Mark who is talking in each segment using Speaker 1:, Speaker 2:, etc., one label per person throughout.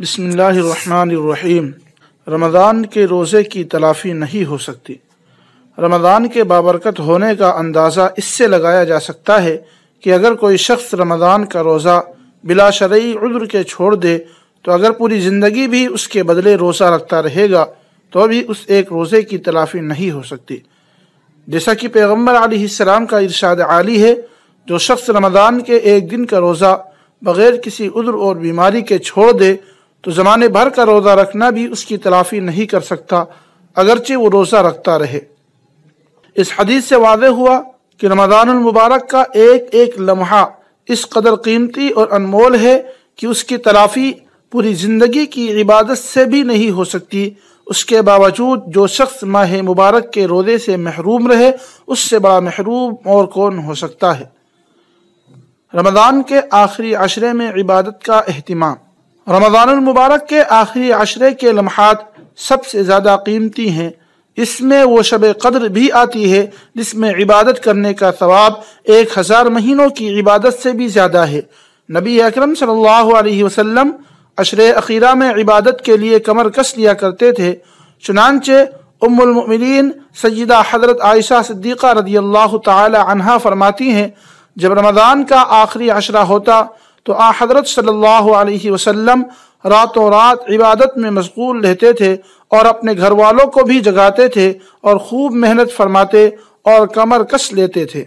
Speaker 1: بسم اللہ الرحمن الرحیم۔ رمضان کے روزے کی تلافی نہیں ہو سکتی۔ رمضان کے بابرکت ہونے کا اندازہ اس سے لگایا جا سکتا ہے کہ اگر کوئی شخص رمضان کا روزہ بلا شرعی عذر کے چھوڑ دے تو اگر پوری زندگی بھی اس کے بدلے روزہ رکھتا رہے گا تو بھی اس ایک روزے کی تلافی نہیں ہو سکتی۔ جیسا کہ پیغمبر علیہ السلام کا ارشاد عالی ہے، جو شخص رمضان کے ایک دن کا روزہ بغیر کسی عذر اور بیماری کے چھوڑ دے تو زمانے بھر کا روزہ رکھنا بھی اس کی تلافی نہیں کر سکتا، اگرچہ وہ روزہ رکھتا رہے۔ اس حدیث سے واضح ہوا کہ رمضان المبارک کا ایک ایک لمحہ اس قدر قیمتی اور انمول ہے کہ اس کی تلافی پوری زندگی کی عبادت سے بھی نہیں ہو سکتی۔ اس کے باوجود جو شخص ماہ مبارک کے روزے سے محروم رہے، اس سے بڑا محروم اور کون ہو سکتا ہے۔ رمضان کے آخری عشرے میں عبادت کا اہتمام۔ رمضان المبارک کے آخری عشرے کے لمحات سب سے زیادہ قیمتی ہیں۔ اس میں وہ شب قدر بھی آتی ہے جس میں عبادت کرنے کا ثواب 1000 مہینوں کی عبادت سے بھی زیادہ ہے۔ نبی اکرم صلی اللہ علیہ وسلم عشرے اخیرہ میں عبادت کے لیے کمر کس لیا کرتے تھے، چنانچہ ام المؤمنین سیدہ حضرت عائشہ صدیقہ رضی اللہ تعالی عنہا فرماتی ہیں، جب رمضان کا آخری عشرہ ہوتا تو حضرت صلی اللہ علیہ وسلم راتوں رات عبادت میں مشغول رہتے تھے اور اپنے گھر والوں کو بھی جگاتے تھے اور خوب محنت فرماتے اور کمر کس لیتے تھے۔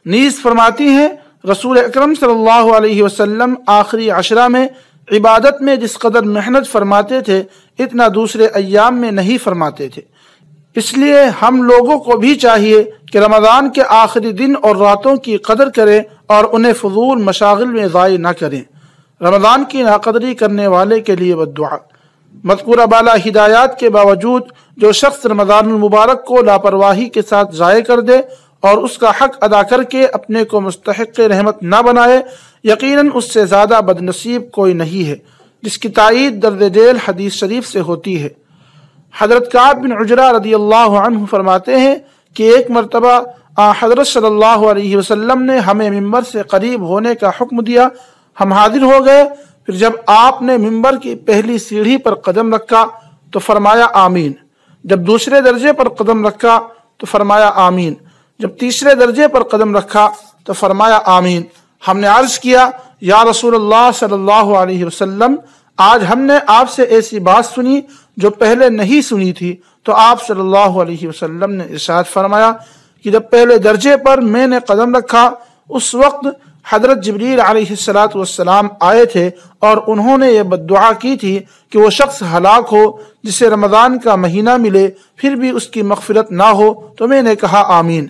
Speaker 1: نیز فرماتی ہیں، رسول اکرم صلی اللہ علیہ وسلم آخری عشرہ میں عبادت میں جس قدر محنت فرماتے تھے اتنا دوسرے ایام میں نہیں فرماتے تھے۔ اس لیے ہم لوگوں کو بھی چاہیے کہ رمضان کے آخری دن اور راتوں کی قدر کریں اور انہیں فضول مشاغل میں ضائع نہ کریں۔ رمضان کی ناقدری کرنے والے کے لیے بددعا۔ مذکورہ بالا ہدایات کے باوجود جو شخص رمضان المبارک کو لاپرواہی کے ساتھ ضائع کر دے اور اس کا حق ادا کر کے اپنے کو مستحق رحمت نہ بنائے، یقیناً اس سے زیادہ بدنصیب کوئی نہیں ہے، جس کی تائید درج ذیل حدیث شریف سے ہوتی ہے۔ حضرت کعب بن عجرہ رضی اللہ عنہ فرماتے ہیں کہ ایک مرتبہ حضرت صلی اللہ علیہ وسلم نے ہمیں ممبر سے قریب ہونے کا حکم دیا۔ ہم حاضر ہو گئے، پھر جب آپ نے ممبر کی پہلی سیڑھی پر قدم رکھا تو فرمایا آمین، جب دوسرے درجے پر قدم رکھا تو فرمایا آمین، جب تیسرے درجے پر قدم رکھا تو فرمایا آمین۔ ہم نے عرض کیا، یا رسول اللہ صلی اللہ علیہ وسلم، آج ہم نے آپ سے ایسی بات سنی جو پہلے نہیں سنی تھی۔ تو آپ صلی اللہ علیہ وسلم نے ارشاد فرمایا کہ جب پہلے درجے پر میں نے قدم رکھا اس وقت حضرت جبریل علیہ السلام آئے تھے اور انہوں نے یہ بددعا کی تھی کہ وہ شخص ہلاک ہو جسے رمضان کا مہینہ ملے پھر بھی اس کی مغفرت نہ ہو، تو میں نے کہا آمین۔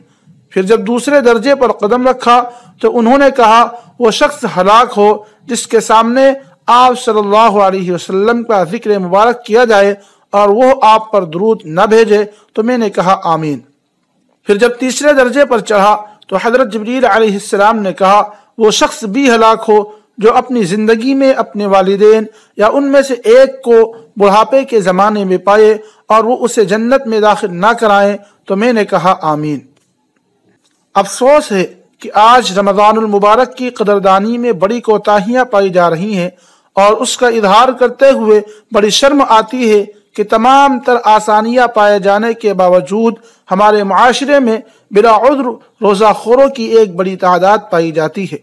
Speaker 1: پھر جب دوسرے درجے پر قدم رکھا تو انہوں نے کہا وہ شخص ہلاک ہو جس کے سامنے آپ صلی اللہ علیہ وسلم کا ذکر مبارک کیا جائے اور وہ آپ پر درود نہ بھیجے، تو میں نے کہا آمین۔ پھر جب تیسرے درجے پر چڑھا تو حضرت جبریل علیہ السلام نے کہا وہ شخص بھی ہلاک ہو جو اپنی زندگی میں اپنے والدین یا ان میں سے ایک کو بڑھاپے کے زمانے میں پائے اور وہ اسے جنت میں داخل نہ کرائیں، تو میں نے کہا آمین۔ افسوس ہے کہ آج رمضان المبارک کی قدردانی میں بڑی کوتاہیاں پائی جا رہی ہیں اور اس کا اظہار کرتے ہوئے بڑی شرم آتی ہے کہ تمام تر آسانیاں پائے جانے کے باوجود ہمارے معاشرے میں بلا عذر روزہ خوروں کی ایک بڑی تعداد پائی جاتی ہے۔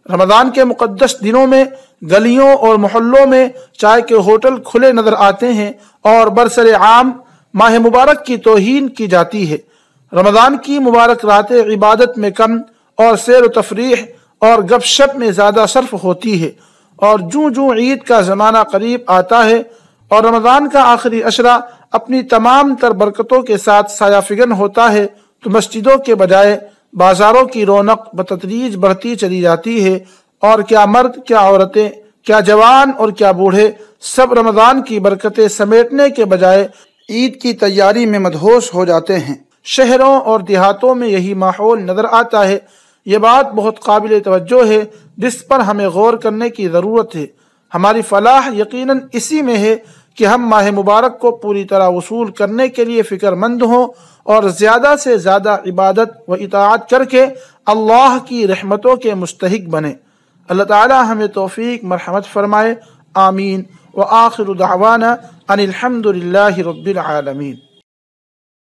Speaker 1: رمضان کے مقدس دنوں میں گلیوں اور محلوں میں چائے کے ہوٹل کھلے نظر آتے ہیں اور برسر عام ماہ مبارک کی توہین کی جاتی ہے۔ رمضان کی مبارک راتیں عبادت میں کم اور سیر و تفریح اور گپ شپ میں زیادہ صرف ہوتی ہے، اور جوں جوں عید کا زمانہ قریب آتا ہے اور رمضان کا آخری عشرہ اپنی تمام تر برکتوں کے ساتھ سایہ فگن ہوتا ہے تو مسجدوں کے بجائے بازاروں کی رونق بتدریج بڑھتی چلی جاتی ہے، اور کیا مرد، کیا عورتیں، کیا جوان اور کیا بوڑھے سب رمضان کی برکتیں سمیٹنے کے بجائے عید کی تیاری میں مدہوش ہو جاتے ہیں۔ شہروں اور دیہاتوں میں یہی ماحول نظر آتا ہے۔ یہ بات بہت قابل توجہ ہے جس پر ہمیں غور کرنے کی ضرورت ہے۔ ہماری فلاح یقیناً اسی میں ہے کہ ہم ماہ مبارک کو پوری طرح وصول کرنے کے لیے فکر مند ہوں اور زیادہ سے زیادہ عبادت و اطاعت کر کے اللہ کی رحمتوں کے مستحق بنیں۔ اللہ تعالی ہمیں توفیق مرحمت فرمائے، آمین وآخر دعوانا ان الحمد للہ رب العالمین۔